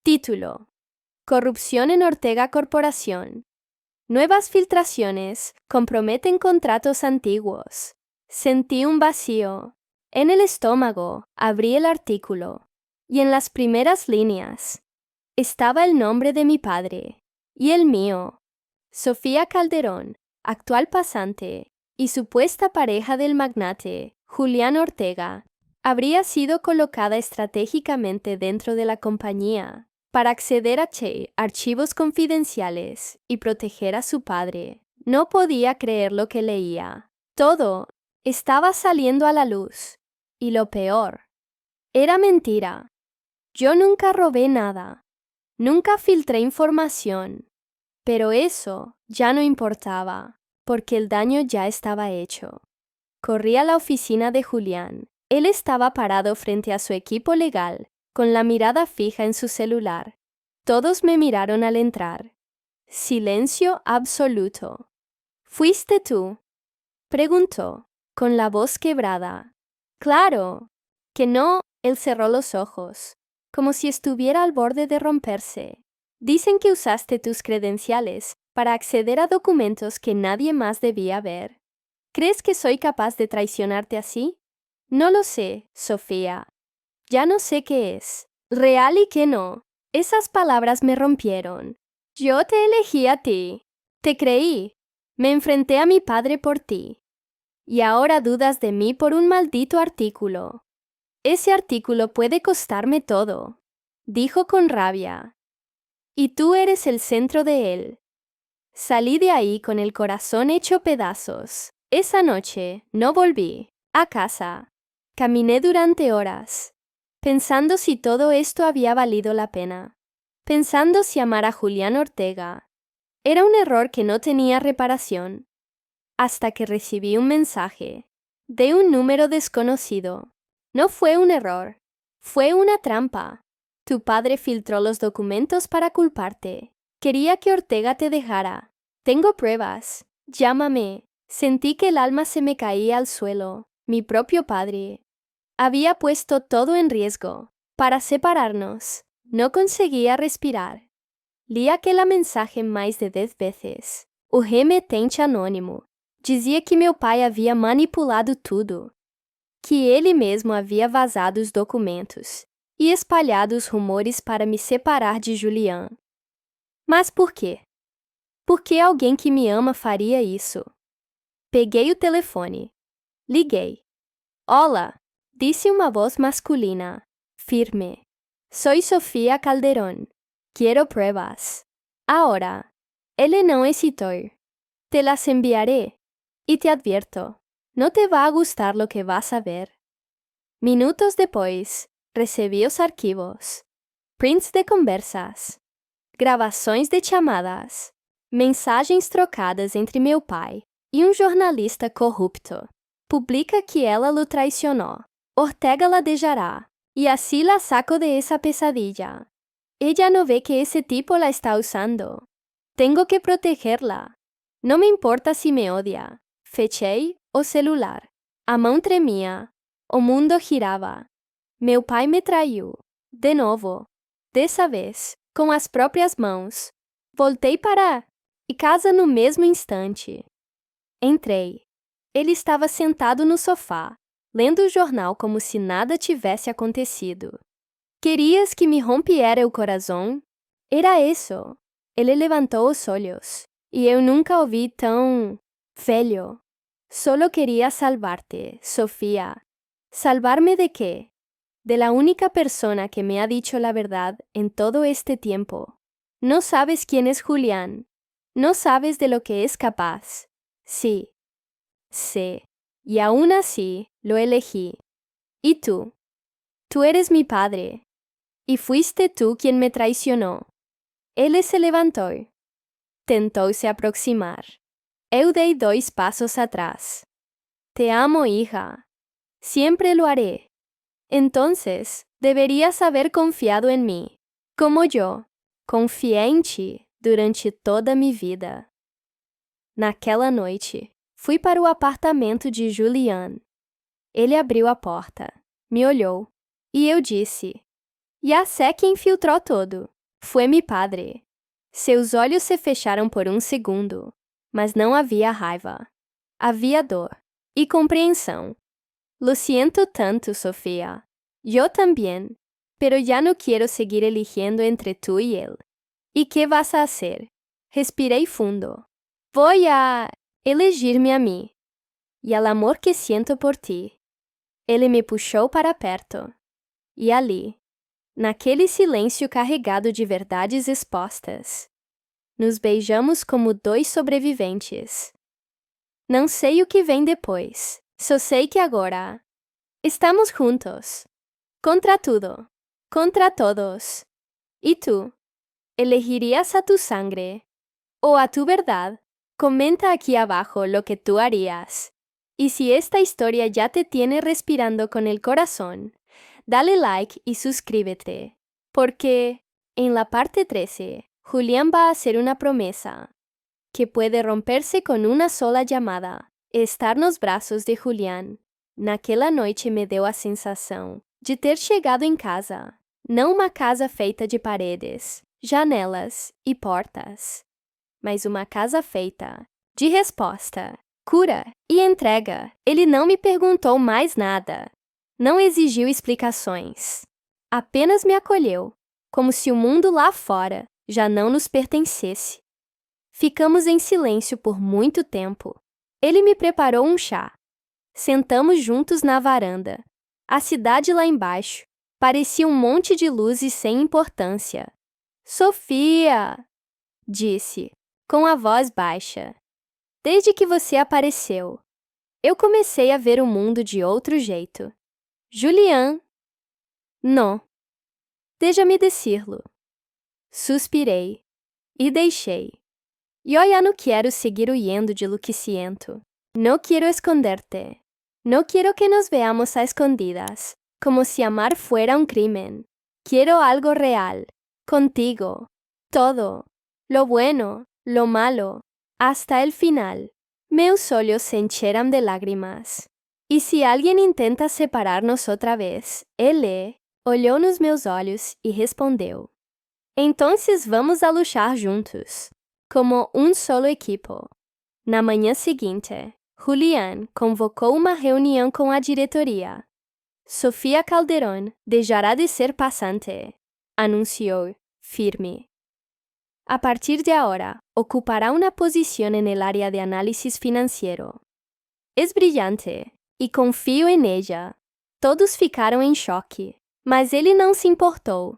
Título: Corrupción en Ortega Corporación. Nuevas filtraciones comprometen contratos antiguos. Sentí un vacío en el estómago. Abrí el artículo y en las primeras líneas estaba el nombre de mi padre y el mío. Sofía Calderón, actual pasante y supuesta pareja del magnate Julián Ortega, habría sido colocada estratégicamente dentro de la compañía para acceder a archivos confidenciales y proteger a su padre. No podía creer lo que leía. Todo estaba saliendo a la luz. Y lo peor, era mentira. Yo nunca robé nada. Nunca filtré información. Pero eso ya no importaba, porque el daño ya estaba hecho. Corrí a la oficina de Julián. Él estaba parado frente a su equipo legal, con la mirada fija en su celular. Todos me miraron al entrar. Silencio absoluto. ¿Fuiste tú?, preguntó, con la voz quebrada. Claro que no. Él cerró los ojos, como si estuviera al borde de romperse. Dicen que usaste tus credenciales para acceder a documentos que nadie más debía ver. ¿Crees que soy capaz de traicionarte así? No lo sé, Sofía. Ya no sé qué es real y qué no. Esas palabras me rompieron. Yo te elegí a ti. Te creí. Me enfrenté a mi padre por ti. Y ahora dudas de mí por un maldito artículo. Ese artículo puede costarme todo, dijo con rabia. Y tú eres el centro de él. Salí de ahí con el corazón hecho pedazos. Esa noche no volví a casa. Caminé durante horas, pensando si todo esto había valido la pena. Pensando si amar a Julián Ortega era un error que no tenía reparación. Hasta que recibí un mensaje de un número desconocido. No fue un error, fue una trampa. Tu padre filtró los documentos para culparte. Quería que Ortega te dejara. Tengo pruebas. Llámame. Sentí que el alma se me caía al suelo. Mi propio padre había puesto todo en riesgo para separarnos. No conseguia respirar. Li aquele mensaje mais de 10 vezes. O remetente anônimo dizia que meu pai havia manipulado tudo, que ele mesmo havia vazado os documentos e espalhado os rumores para me separar de Julián. Mas por quê? Por que alguém que me ama faria isso? Peguei o telefone. Liguei. Hola, disse uma voz masculina, firme. Soy Sofía Calderón. Quiero pruebas. Ahora. Ele não hesitou. Te las enviaré. Y te advierto, no te va a gustar lo que vas a ver. Minutos depois, recebi os arquivos, prints de conversas, gravações de chamadas, mensagens trocadas entre meu pai e um jornalista corrupto. Publica que ela lo traicionó. Ortega la dejará. Y así la saco de esa pesadilla. Ella no ve que ese tipo la está usando. Tengo que protegerla. No me importa si me odia. Fechei o celular. A mão tremia. O mundo girava. Meu pai me traiu. De novo. Dessa vez, com as próprias mãos. Voltei para casa no mesmo instante. Entrei. Ele estava sentado no sofá, lendo o jornal como se nada tivesse acontecido. ¿Querías que me rompiera o corazón? Era eso. Ele levantou os olhos, e eu nunca o vi tão velho. Solo quería salvarte, Sofía. ¿Salvarme de qué? De la única persona que me ha dicho la verdad en todo este tiempo. No sabes quién es Julián. No sabes de lo que es capaz. Sí. Sé. Y aún así, lo elegí. ¿Y tú? Tú eres mi padre. Y fuiste tú quien me traicionó. Ele se levantou. Tentou se aproximar. Eu dei 2 pasos atrás. Te amo, hija. Siempre lo haré. Entonces, deberías haber confiado en mí, como yo confiei em ti durante toda mi vida. Naquela noite, Fui para o apartamento de Julian. Ele abriu a porta, me olhou, e eu disse: "Ya sé quem filtrou todo. Foi mi padre." Seus olhos se fecharam por um segundo, mas não havia raiva. Havia dor e compreensão. "Lo siento tanto, Sofía. Yo también, pero ya no quiero seguir eligiendo entre tú y él. ¿Y qué vas a hacer?" Respirei fundo. "Voy a elegir-me a mí y al amor que siento por ti." Ele me puxou para perto. E ali, naquele silêncio carregado de verdades expostas, nos beijamos como dois sobreviventes. Não sei o que vem depois. Só sei que agora estamos juntos. Contra tudo. Contra todos. ¿Y tú? ¿Elegirías a tu sangre o a tu verdad? Comenta aquí abajo lo que tú harías. Y si esta historia ya te tiene respirando con el corazón, dale like y suscríbete, porque en la parte 13, Julián va a hacer una promesa que puede romperse con una sola llamada. Estar nos braços de Julián. Naquela noite me deu a sensação de ter chegado em casa. Não uma casa feita de paredes, janelas e portas, mas uma casa feita de resposta, cura e entrega. Ele não me perguntou mais nada. Não exigiu explicações. Apenas me acolheu, como se o mundo lá fora já não nos pertencesse. Ficamos em silêncio por muito tempo. Ele me preparou um chá. Sentamos juntos na varanda. A cidade lá embaixo parecia um monte de luzes sem importância. "Sofía!" disse, com a voz baixa. "Desde que você apareceu, eu comecei a ver o mundo de outro jeito." "Julián." "No. Déjame decirlo." Suspirei e deixei. Yo ya no quiero seguir huyendo de lo que siento. No quiero esconderte. No quiero que nos veamos a escondidas, como si amar fuera un crimen. Quiero algo real, contigo. Todo. Lo bueno, lo malo, hasta el final. Meus olhos se encheram de lágrimas. E se alguém intenta separar-nos outra vez, ele olhou nos meus olhos e respondeu: "Entonces vamos a luchar juntos, como um solo equipo." Na manhã seguinte, Julián convocou uma reunião com a diretoria. "Sofía Calderón deixará de ser pasante", anunciou, firme. "A partir de agora, ocupará uma posição en el área de análisis financiero. Es brillante, e confio en ella." Todos ficaram em choque, mas ele não se importou.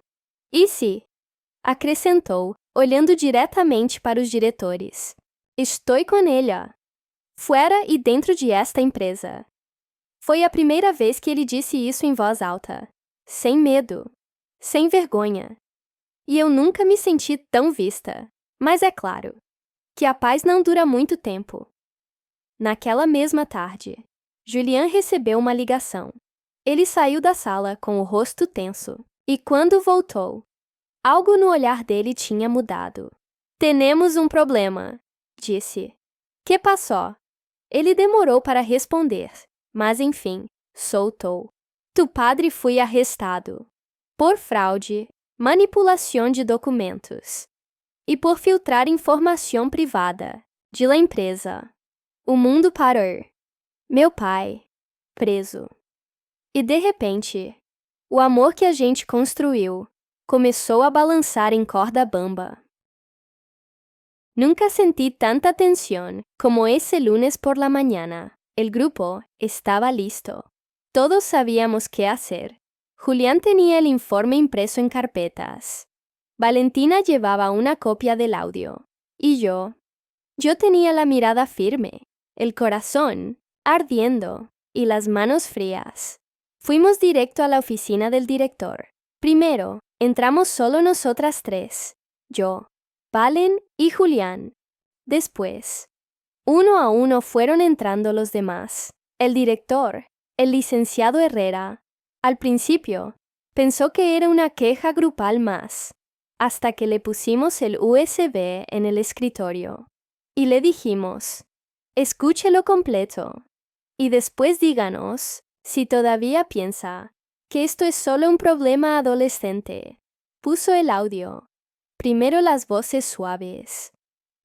"E se?" acrescentou, olhando diretamente para os diretores. "Estou com ela, fora e dentro de esta empresa." Foi a primeira vez que ele disse isso em voz alta, sem medo, sem vergonha. E eu nunca me senti tão vista. Mas é claro que a paz não dura muito tempo. Naquela mesma tarde, Julián recebeu uma ligação. Ele saiu da sala com o rosto tenso, e quando voltou, algo no olhar dele tinha mudado. "Tenemos um problema", disse. "Que passou?" Ele demorou para responder, mas enfim, soltou. "Tu padre foi arrestado por fraude, manipulação de documentos e por filtrar informação privada de la empresa." O mundo parou. Meu pai, preso. E de repente, o amor que a gente construiu começou a balançar em corda bamba. Nunca sentí tanta tensión como ese lunes por la mañana. El grupo estaba listo. Todos sabíamos qué hacer. Julián tenía el informe impreso en carpetas. Valentina llevaba una copia del audio. Y yo tenía la mirada firme, el corazón ardiendo y las manos frías. Fuimos directo a la oficina del director. Primero, entramos solo nosotras tres, yo, Valen y Julián. Después, uno a uno fueron entrando los demás. El director, el licenciado Herrera, al principio, pensó que era una queja grupal más, hasta que le pusimos el USB en el escritorio. Y le dijimos: Escúchelo completo. Y después díganos si todavía piensa que esto es solo un problema adolescente. Puso el audio. Primero las voces suaves,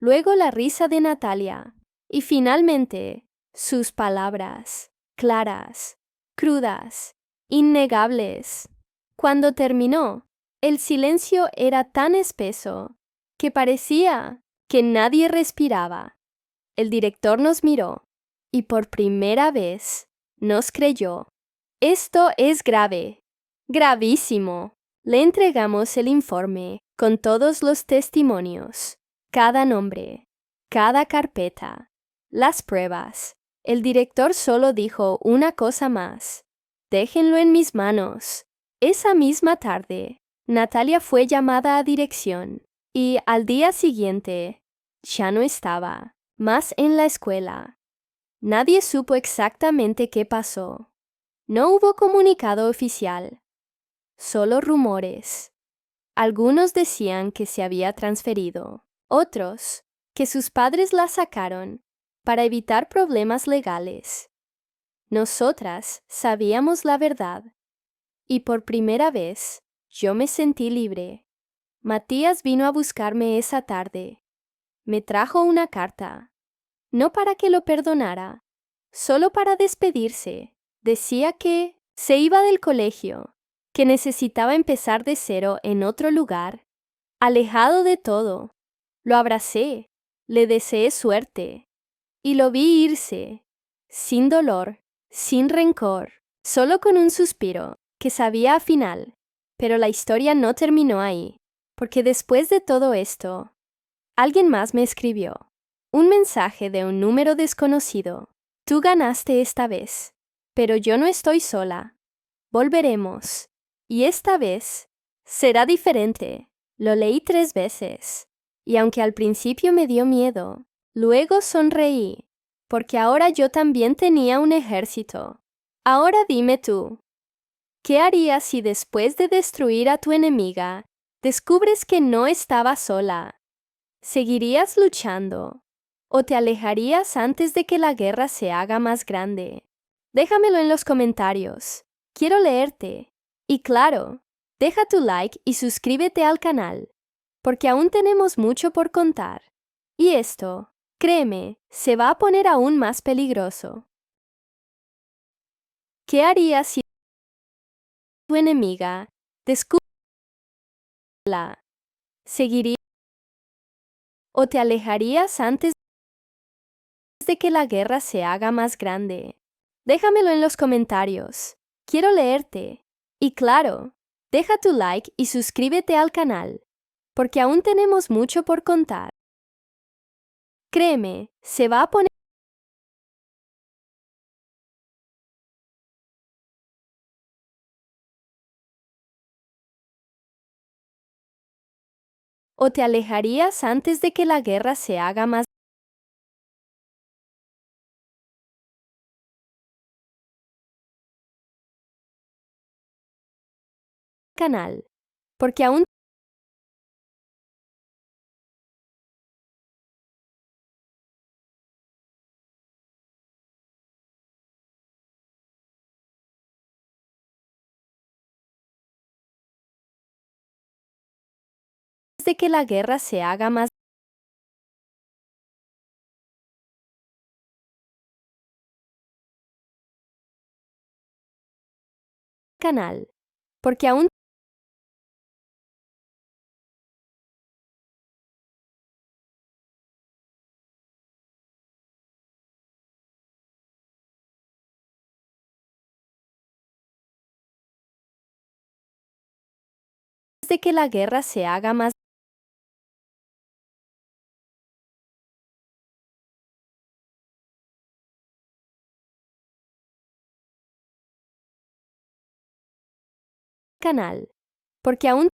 luego la risa de Natalia y finalmente sus palabras, claras, crudas, innegables. Cuando terminó, el silencio era tan espeso que parecía que nadie respiraba. El director nos miró y por primera vez nos creyó. Esto es grave, gravísimo. Le entregamos el informe con todos los testimonios, cada nombre, cada carpeta, las pruebas. El director solo dijo una cosa más. Déjenlo en mis manos. Esa misma tarde, Natalia fue llamada a dirección y al día siguiente ya no estaba más en la escuela. Nadie supo exactamente qué pasó. No hubo comunicado oficial, solo rumores. Algunos decían que se había transferido, otros que sus padres la sacaron para evitar problemas legales. Nosotras sabíamos la verdad y por primera vez yo me sentí libre. Matías vino a buscarme esa tarde. Me trajo una carta, no para que lo perdonara, solo para despedirse. Decía que se iba del colegio, que necesitaba empezar de cero en otro lugar, alejado de todo. Lo abracé, le deseé suerte y lo vi irse, sin dolor, sin rencor, solo con un suspiro que sabía a final. Pero la historia no terminó ahí, porque después de todo esto, alguien más me escribió. Un mensaje de un número desconocido. Tú ganaste esta vez, pero yo no estoy sola. Volveremos. Y esta vez será diferente. Lo leí 3 veces. Y aunque al principio me dio miedo, luego sonreí, porque ahora yo también tenía un ejército. Ahora dime tú, ¿qué harías si después de destruir a tu enemiga, descubres que no estaba sola? ¿Seguirías luchando o te alejarías antes de que la guerra se haga más grande? Déjamelo en los comentarios. Quiero leerte. Y claro, deja tu like y suscríbete al canal, porque aún tenemos mucho por contar. Y esto, créeme, se va a poner aún más peligroso. ¿Qué harías si tu enemiga descubre la? ¿Seguirías o te alejarías antes de que la guerra se haga más grande? Déjamelo en los comentarios. Quiero leerte. Y claro, deja tu like y suscríbete al canal, porque aún tenemos mucho por contar. Créeme, se va a poner o te alejarías antes de que la guerra se haga más canal, porque aún de que la guerra se haga más canal, porque aún de que la guerra se haga más canal, porque aún